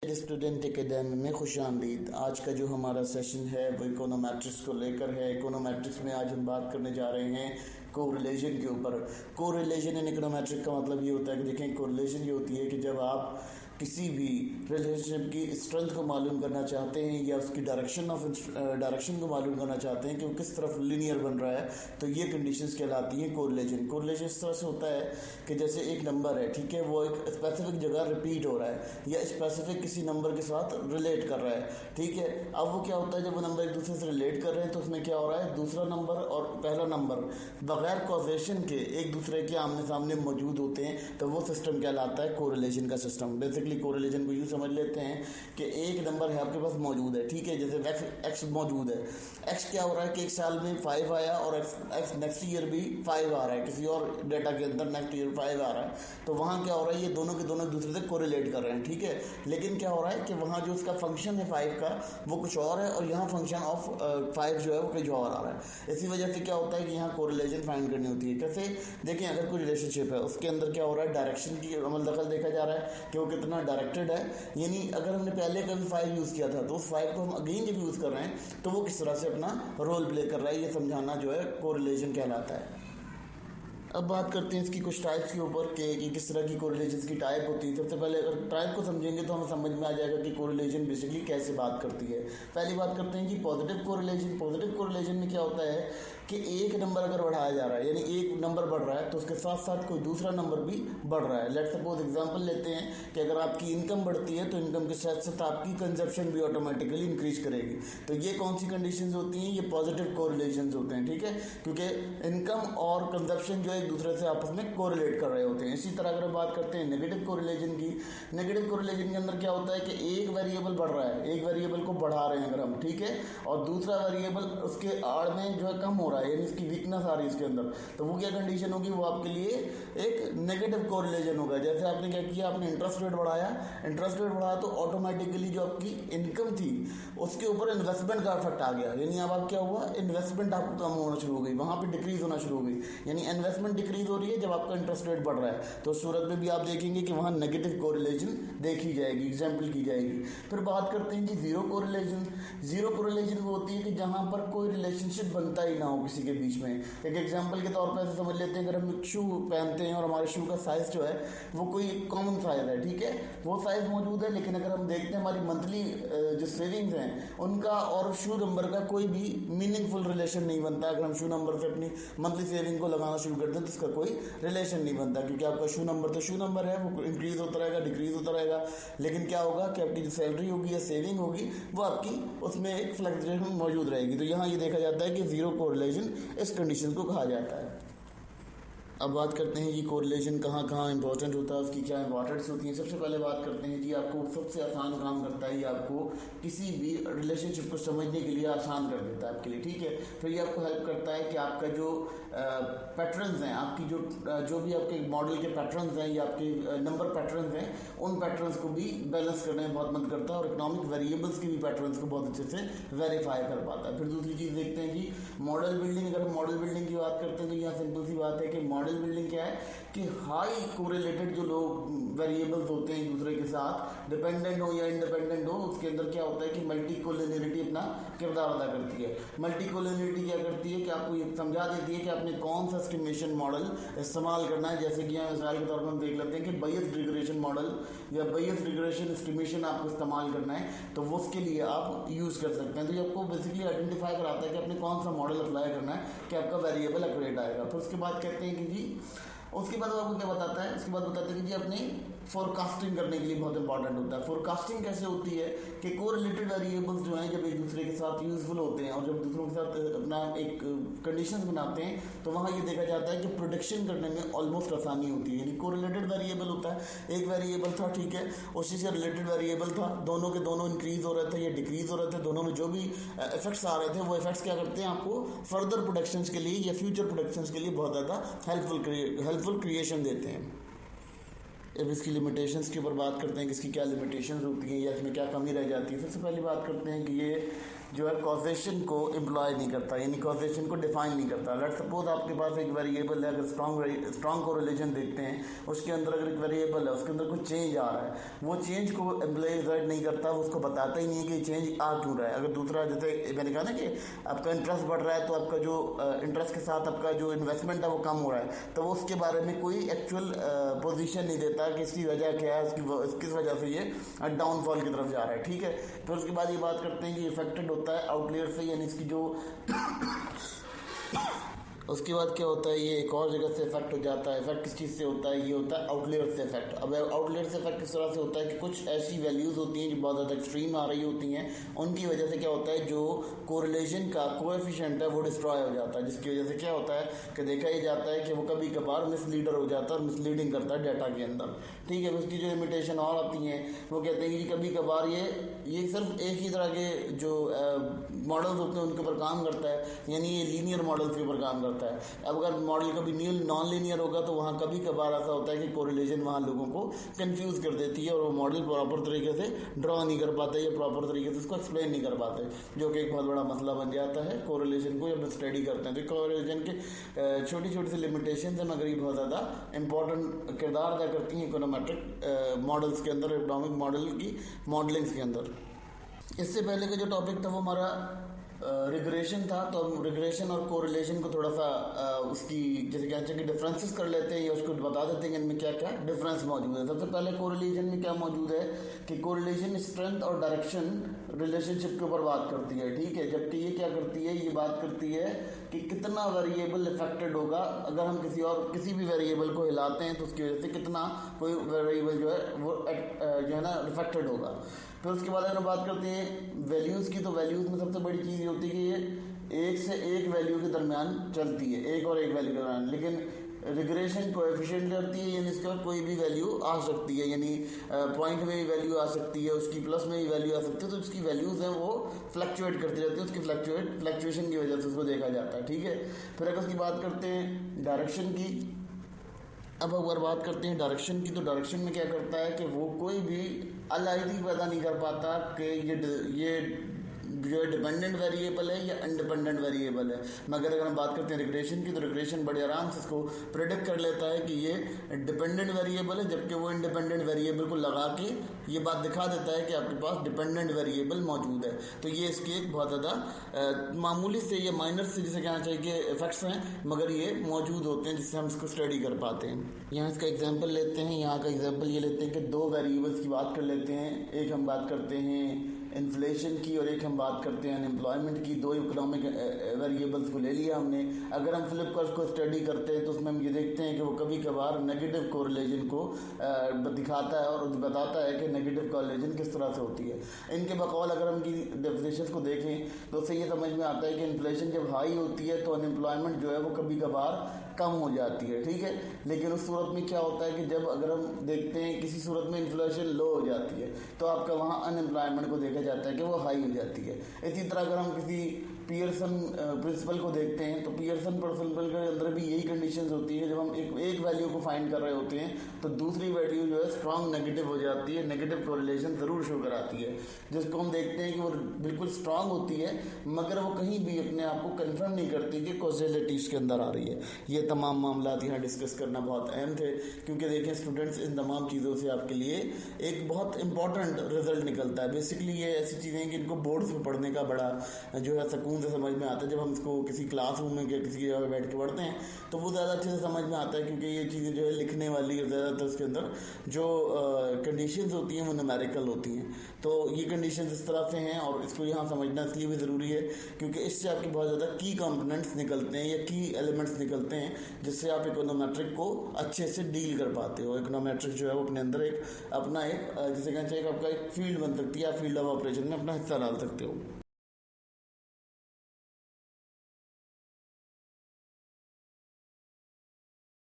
Student academy में खुश आमदीद। आज का जो हमारा सेशन है वो इकोनोमेट्रिक्स को लेकर है। इकोनोमेट्रिक्स में आज हम बात करने जा रहे हैं कोरिलेशन के ऊपर। कोरिलेशन इन इकोनोमेट्रिक का मतलब ये होता है कि देखें, कोरिलेशन ये होती है कि जब आप किसी भी रिलेशनशिप की स्ट्रेंथ को मालूम करना चाहते हैं या उसकी डायरेक्शन को मालूम करना चाहते हैं कि वो किस तरफ लीनियर बन रहा है, तो ये कंडीशंस कहलाती हैं कोरिलेशन। कोरिलेशन इस तरह से होता है कि जैसे एक नंबर है, ठीक है, वो एक स्पेसिफिक जगह रिपीट हो रहा है या स्पेसिफिक किसी नंबर के साथ रिलेट कर रहा है, ठीक है। अब वो क्या होता है, जब वो नंबर एक दूसरे से रिलेट कर रहे हैं तो उसमें क्या हो रहा है, दूसरा नंबर और पहला नंबर बगैर कॉजेशन के एक दूसरे के आमने सामने मौजूद होते हैं, तो वो सिस्टम कहलाता है कोरिलेशन का सिस्टम। बेसिकली कोरिलेशन को यूँ समझ लेते हैं कि एक नंबर है आपके पास मौजूद है, ठीक है, जैसे एक्स मौजूद है। एक्स क्या हो रहा है कि एक साल में 5 आया और एक्स नेक्स्ट ईयर भी 5 आ रहा है, किसी और डेटा के अंदर नेक्स्ट ईयर 5 आ रहा है, तो वहाँ क्या हो रहा है, ये दोनों के दोनों एक दूसरे से कोरिलेट कर रहे हैं, ठीक है। लेकिन क्या हो रहा है कि वहाँ जो उसका फंक्शन है 5 का वो कुछ और है और यहाँ फंक्शन ऑफ 5 जो है वो कुछ और आ रहा है। इसी वजह से क्या होता है कि यहाँ कोरिलेशन फाइंड करनी होती है। कैसे, देखें, अगर कोई रिलेशनशिप है उसके अंदर क्या हो रहा है, डायरेक्शन की अमल दखल देखा जा रहा है कि वो कितना डायरेक्टेड है। यानी अगर हमने पहले कभी 5 यूज़ किया था तो उस 5 को हम अगेन जब यूज़ कर रहे हैं तो वो किस तरह से अपना रोल प्ले कर रहा है, ये समझाना जो है कोरिलेशन कहलाता है। अब बात करते हैं इसकी कुछ टाइप्स के ऊपर कि किस तरह की कोरिलेशन की टाइप होती है। सबसे पहले अगर टाइप को समझेंगे तो हमें समझ में आ जाएगा कि कोरिलेशन बेसिकली कैसे बात करती है। पहली बात करते हैं कि पॉजिटिव कोरिलेशन। पॉजिटिव कोरिलेशन में क्या होता है कि एक नंबर अगर बढ़ाया जा रहा है, यानी एक नंबर बढ़ रहा है तो उसके साथ साथ कोई दूसरा नंबर भी बढ़ रहा है। लेट सपोज एग्जांपल लेते हैं कि अगर आपकी इनकम बढ़ती है तो इनकम के साथ साथ आपकी कंजप्शन भी ऑटोमेटिकली इंक्रीज करेगी। तो ये कौन सी कंडीशंस होती हैं, ये पॉजिटिव कोरिलेशंस होते हैं, ठीक है, क्योंकि इनकम और कंजप्शन जो एक दूसरे से आपस में कोरिलेट कर रहे होते हैं। इसी तरह अगर बात करते हैं नेगेटिव कोरिलेशन की, नेगेटिव कोरिलेशन के अंदर क्या होता है कि एक वेरिएबल बढ़ रहा है, एक वेरिएबल को बढ़ा रहे हैं अगर हम, ठीक है, और दूसरा वेरिएबल उसके आड़ में जो है कम हो रहा है, यानी इसकी वीकनेस आ रही है इसके अंदर, तो वो क्या कंडीशन होगी, वो आपके लिए एक नेगेटिव कोरिलेशन होगा। जैसे आपने क्या किया, आपने इंटरेस्ट रेट बढ़ाया, इंटरेस्ट रेट बढ़ाया तो ऑटोमेटिकली जो आपकी इनकम थी उसके ऊपर इन्वेस्टमेंट का इफेक्ट आ गया, यानी अब आप क्या हुआ, इन्वेस्टमेंट आपको कम होना शुरू हो गई, वहाँ पे डिक्रीज होना शुरू हो गई, यानी इन्वेस्टमेंट डिक्रीज हो रही है जब आपका इंटरेस्ट रेट बढ़ रहा है। तो उस सूरत में भी आप देखेंगे कि वहाँ नेगेटिव कोरिलेशन देखी जाएगी, एग्जाम्पल की जाएगी। फिर बात करते हैं कि जीरो कोरिलेशन। जीरो कोरिलेशन वो होती है कि जहाँ पर कोई रिलेशनशिप बनता ही ना हो किसी के बीच में। एक एग्जाम्पल के तौर पर ऐसे समझ लेते हैं, अगर हम एक शू पहनते हैं और हमारे शू का साइज जो है वो कोई कॉमन साइज है, ठीक है, वो साइज मौजूद है, लेकिन अगर हम देखते हैं हमारी मंथली जो सेविंग्स हैं उनका और शू नंबर का कोई भी मीनिंगफुल रिलेशन नहीं बनता। अगर हम शू नंबर से अपनी मंथली सेविंग को लगाना शुरू करते हैं तो इसका कोई रिलेशन नहीं बनता, क्योंकि आपका शू नंबर तो शू नंबर है, वो इंक्रीज होता रहेगा, डिक्रीज होता रहेगा, लेकिन क्या होगा कि आपकी जो सैलरी होगी या सेविंग होगी वो आपकी उसमें एक फ्लक्चुएशन मौजूद रहेगी। तो यहाँ ये देखा जाता है कि जीरो कोरिलेशन इस कंडीशन को कहा जाता है। अब बात करते हैं कि कोरिलेशन कहाँ कहाँ इंपॉर्टेंट होता है, उसकी क्या इंपॉर्टेंस होती है। सबसे पहले बात करते हैं जी, आपको सबसे आसान काम करता है, ये आपको किसी भी रिलेशनशिप को समझने के लिए आसान कर देता है आपके लिए, ठीक है। फिर ये आपको हेल्प करता है कि आपका जो पैटर्न्स हैं, आपकी जो भी आपके मॉडल के पैटर्न्स हैं या आपके नंबर पैटर्न्स हैं, उन पैटर्न्स को भी बैलेंस करने में बहुत मदद करता है और इकोनॉमिक वेरिएबल्स के भी पैटर्न्स को बहुत अच्छे से वेरीफाई कर पाता है। फिर दूसरी चीज़ देखते हैं जी, मॉडल बिल्डिंग। अगर हम मॉडल बिल्डिंग की बात करते हैं तो यहाँ सिंपल सी बात है कि मॉडल बिल्डिंग क्या है कि हाई कोरिलेटेड जो लोग वेरिएबल्स होते हैं एक दूसरे के साथ, डिपेंडेंट हो या इंडिपेंडेंट हो, उसके अंदर क्या होता है कि मल्टी कोलिनियरिटी अपना किरदार अदा करती है। मल्टी कोलिनियरिटी क्या करती है कि आपको ये समझा देती है कि आपने कौन सा एस्टिमेशन मॉडल इस्तेमाल करना है। जैसे कि यहाँ मिसाल के तौर पर हम देख लेते हैं कि बायस्ड रिग्रेशन मॉडल या बायस्ड रिग्रेशन एस्टिमेशन आपको इस्तेमाल करना है, तो वो उसके लिए आप यूज़ कर सकते हैं। तो ये आपको बेसिकली आइडेंटिफाई कराता है कि आपने कौन सा मॉडल अप्लाई करना है कि आपका वेरिएबल एक्यूरेट आएगा। फिर उसके बाद कहते हैं कि जी, उसके बाद आपको क्या बताता है, उसके बाद बताते हैं कि जी अपने फोरकास्टिंग करने के लिए बहुत इंपॉर्टेंट होता है। फोरकास्टिंग कैसे होती है कि कोरिलेटेड वेरिएबल्स जो हैं जब एक दूसरे के साथ यूजफुल होते हैं और जब दूसरों के साथ अपना एक कंडीशंस बनाते हैं तो वहाँ ये देखा जाता है कि प्रोडिक्शन करने में ऑलमोस्ट आसानी होती है। यानी कोरिलेटेड वेरिएबल होता है, एक वेरिएबल था, ठीक है, उसी से रिलेटेड वेरिएबल था, दोनों के दोनों इंक्रीज हो रहे थे या डिक्रीज हो रहे थे, दोनों में जो भी इफेक्ट्स आ रहे थे वो इफेक्ट्स क्या करते हैं आपको फर्दर प्रोडक्शंस के लिए या फ्यूचर प्रोडक्शंस के लिए बहुत ज़्यादा हेल्पफुल क्रिएशन देते हैं। अब इसकी लिमिटेशंस के ऊपर बात करते हैं कि इसकी क्या लिमिटेशंस होती हैं या इसमें क्या कमी रह जाती है। सबसे पहली बात करते हैं कि ये जो है कॉजेशन को एम्प्लॉय नहीं करता, यानी कॉजेशन को डिफाइन नहीं करता। लेट सपोज आपके पास एक वेरिएबल है, अगर स्ट्रॉन्ग कोरिलेशन देखते हैं, उसके अंदर अगर एक वेरिएबल है, उसके अंदर कुछ चेंज आ रहा है, वो चेंज को एम्प्लॉय रिजल्ट नहीं करता, उसको बताता ही नहीं है कि चेंज आ क्यों रहा है। अगर दूसरा, जैसे मैंने कहा ना कि आपका इंटरेस्ट बढ़ रहा है, तो आपका जो इंटरेस्ट के साथ आपका जो इन्वेस्टमेंट है वो कम हो रहा है, तो वो उसके बारे में कोई एक्चुअल पोजीशन नहीं देता कि इसकी वजह क्या है, उसकी किस वजह से ये डाउनफॉल की तरफ जा रहा है। ठीक है, फिर उसके बाद ये बात करते हैं कि इफेक्टेड होता है आउटलेयर से, यानी इसकी जो उसके बाद क्या होता है, ये एक और जगह से इफेक्ट हो जाता है। इफेक्ट किस चीज़ से होता है, ये होता है आउटलेयर से इफेक्ट। अब आउटलेयर से इफेक्ट किस तरह से होता है कि कुछ ऐसी वैल्यूज़ होती हैं जो बहुत ज़्यादा एक्सट्रीम आ रही होती हैं, उनकी वजह से क्या होता है, जो कोरिलेशन का कोएफिशिएंट है वो डिस्ट्रॉय हो जाता है, जिसकी वजह से क्या होता है कि देखा ही जाता है कि वो कभी कभार मिसलीडर हो जाता है और मिसलीडिंग करता है डाटा के अंदर। ठीक है, उसकी जो लिमिटेशन और आती हैं, वो कहते हैं कि कभी कभार ये सिर्फ एक ही तरह के जो मॉडल्स होते हैं उनके ऊपर काम करता है, यानी ये लीनियर मॉडल्स के ऊपर काम करता है। अब अगर मॉडल कभी नॉन लीनियर होगा तो वहाँ कभी कभार ऐसा होता है कि कोरिलेशन वहाँ लोगों को कंफ्यूज कर देती है और वो मॉडल प्रॉपर तरीके से ड्रॉ नहीं कर पाते या प्रॉपर तरीके से उसको एक्सप्लेन नहीं कर पाते, जो कि एक बहुत बड़ा मसला बन जाता है कोरिलेशन को जब स्टडी करते हैं। तो कोरिलेशन के छोटी छोटी सी लिमिटेशन हैं, मगर ये बहुत ज़्यादा इंपॉर्टेंट किरदार अदा करती हैं इकोनोमेट्रिक मॉडल्स के अंदर, इकोनॉमिक मॉडल की मॉडलिंग्स के अंदर। इससे पहले का जो टॉपिक था वो हमारा रिग्रेशन था, तो हम रिग्रेशन और कोरिलेशन को थोड़ा सा उसकी जैसे कहते हैं कि डिफरेंसेस कर लेते हैं या उसको बता देते हैं कि इनमें क्या क्या डिफरेंस मौजूद है। सबसे पहले कोरिलेशन में क्या मौजूद है कि कोरिलेशन स्ट्रेंथ और डायरेक्शन रिलेशनशिप के ऊपर बात करती है। ठीक है, जबकि ये क्या करती है, ये बात करती है कि कितना वेरिएबल इफेक्टेड होगा अगर हम किसी भी वेरिएबल को हिलाते हैं तो उसकी वजह से कितना कोई वेरिएबल जो है वो जो है ना इफेक्टेड होगा। फिर उसके बाद अगर हम बात करते हैं वैल्यूज़ की, तो वैल्यूज़ में सबसे बड़ी चीज़ ये होती है कि ये एक से एक वैल्यू के दरमियान चलती है, एक और एक वैल्यू के दरमियान, लेकिन रिग्रेशन कोएफिशिएंट करती है, यानी इसका कोई भी वैल्यू आ सकती है, यानी पॉइंट में भी वैल्यू आ सकती है, उसकी प्लस में भी वैल्यू आ सकती है, तो उसकी वैल्यूज़ हैं वो फ्लक्चुएट करती रहती है, उसकी फ्लक्चुएशन की वजह से उसको देखा जाता है। ठीक है, फिर अगर उसकी बात करते हैं डायरेक्शन की, अब अगर बात करते हैं डायरेक्शन की, तो डायरेक्शन में क्या करता है कि वो कोई भी अलाइदी पैदा नहीं कर पाता कि ये जो डिपेंडेंट वेरिएबल है या इंडिपेंडेंट वेरिएबल है। मगर अगर हम बात करते हैं रिग्रेशन की, तो रिग्रेशन बड़े आराम से इसको प्रेडिक्ट कर लेता है कि ये डिपेंडेंट वेरिएबल है, जबकि वो इंडिपेंडेंट वेरिएबल को लगा के ये बात दिखा देता है कि आपके पास डिपेंडेंट वेरिएबल मौजूद है। तो ये इसके एक बहुत ज़्यादा मामूली से या माइनर से जिसे कहना चाहिए कि इफेक्ट्स हैं, मगर ये मौजूद होते हैं जिससे हम इसको स्टडी कर पाते हैं। यहाँ इसका एग्जाम्पल लेते हैं, यहाँ का एग्जाम्पल ये लेते हैं कि दो वेरिएबल्स की बात कर लेते हैं। एक हम बात करते हैं इन्फ्लेशन की और एक हम बात करते हैं अनएम्प्लॉयमेंट की। दो इकोनॉमिक वेरिएबल्स को ले लिया हमने। अगर हम फ्लिपकार्ट को स्टडी करते हैं तो उसमें हम ये देखते हैं कि वो कभी कभार नेगेटिव कोरिलेशन को दिखाता है और बताता है कि नेगेटिव कोरिलेशन किस तरह से होती है। इनके बकौल अगर हम की डेफिनेशन को देखें तो उससे ये समझ में आता है कि इन्फ्लेशन जब हाई होती है तो अनएम्प्लॉयमेंट जो है वो कभी कभार कम हो जाती है। ठीक है, लेकिन उस सूरत में क्या होता है कि जब अगर हम देखते हैं किसी सूरत में इन्फ्लेशन लो हो जाती है तो आपका वहाँ अनएम्प्लॉयमेंट को देखा जाता है कि वो हाई हो जाती है। इसी तरह अगर हम किसी पियर्सन प्रिंसिपल को देखते हैं तो पियर्सन प्रिंसिपल के अंदर भी यही कंडीशंस होती है। जब हम एक वैल्यू को फाइंड कर रहे होते हैं तो दूसरी वैल्यू जो है स्ट्रॉन्ग नेगेटिव हो जाती है, नेगेटिव कोरिलेशन ज़रूर शो कराती है, जिसको हम देखते हैं कि वो बिल्कुल स्ट्रॉन्ग होती है मगर वो कहीं भी अपने आप को कन्फर्म नहीं करती कि कॉजेलिटी इसके अंदर आ रही है। ये तमाम मामला यहाँ डिस्कस करना बहुत अहम थे, क्योंकि देखें स्टूडेंट्स, इन तमाम चीज़ों से आपके लिए एक बहुत इंपॉर्टेंट रिजल्ट निकलता है। बेसिकली ये ऐसी चीज़ें हैं कि इनको बोर्ड्स में पढ़ने का बड़ा जो है सुकून से समझ में आता है। जब हम इसको किसी क्लासरूम में या किसी जगह बैठ के पढ़ते हैं तो वो ज़्यादा अच्छे से समझ में आता है, क्योंकि ये चीज़ें जो है लिखने वाली है ज़्यादातर उसके अंदर जो कंडीशंस होती हैं वो न्यूमेरिकल होती हैं। तो ये कंडीशंस इस तरह से हैं और इसको यहाँ समझना इसलिए भी ज़रूरी है क्योंकि इससे आपके बहुत ज़्यादा की कंपोनेंट्स निकलते हैं या की एलिमेंट्स निकलते हैं, जिससे आप इकोनोमेट्रिक को अच्छे से डील कर पाते हो। इकोनोमेट्रिक जो है वो अपने अंदर एक अपना एक जिसे कहना चाहिए आपका एक फील्ड बन सकती है, आप फील्ड ऑफ ऑपरेशन में अपना हिस्सा डाल सकते हो।